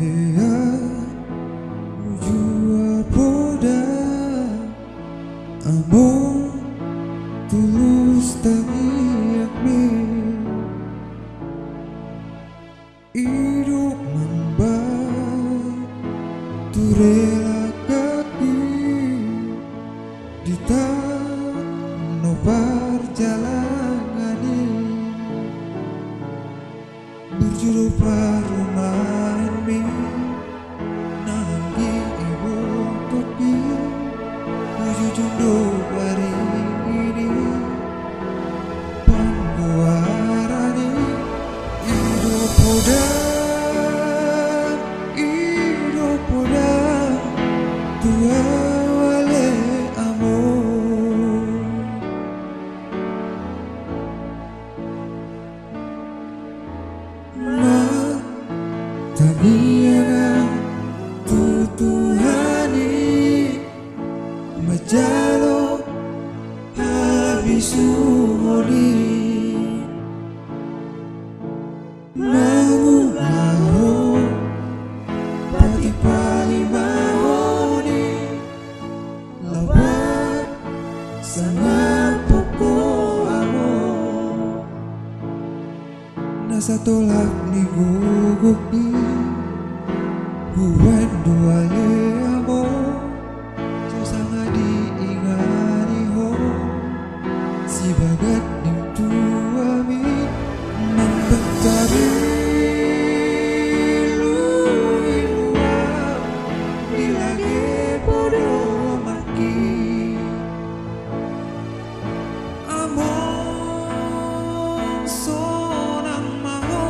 Hea jua poda amor tulus tangiakmi hidup membaik tu rela kaki di tanah perjalanan ini berjuru paruman mi nangi ibu toki tuju jundo hari ini pangguarani hidup poda tua wale amor Tabiaga tutuhani majalo habisuhoni mangumaho pati palimahoni lawan sama poko amor nasa tolak ni guguk ni buat dua le amor sangat diingani ho si bagat ning tua mi membentari luar di lagi podo maki amor sonang maho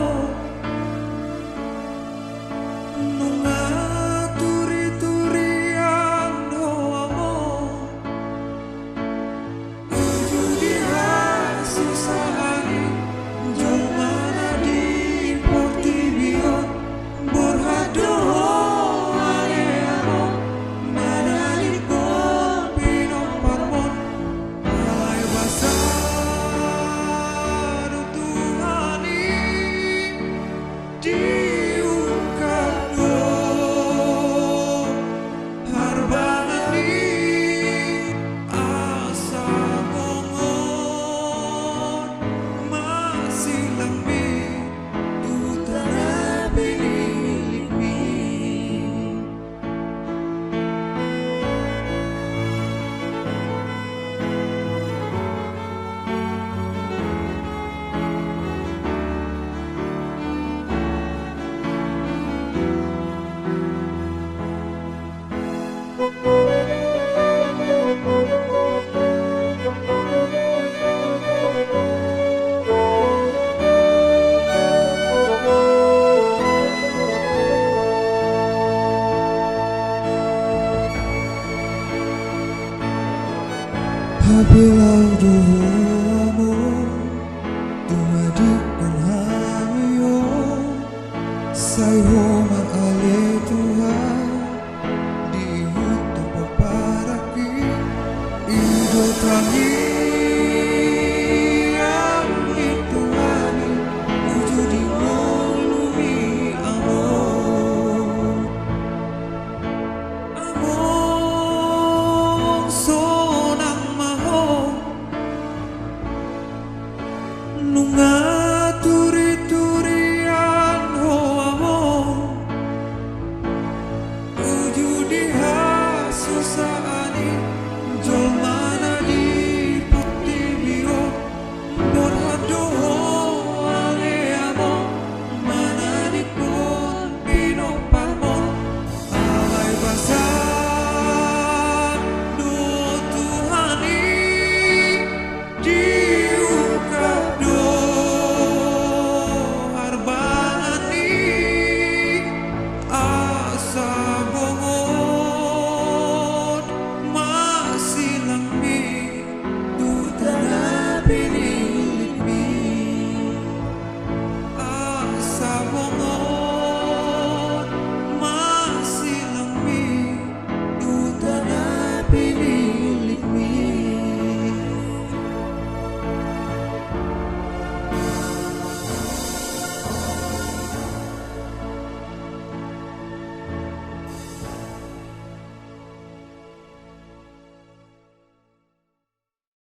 Habilau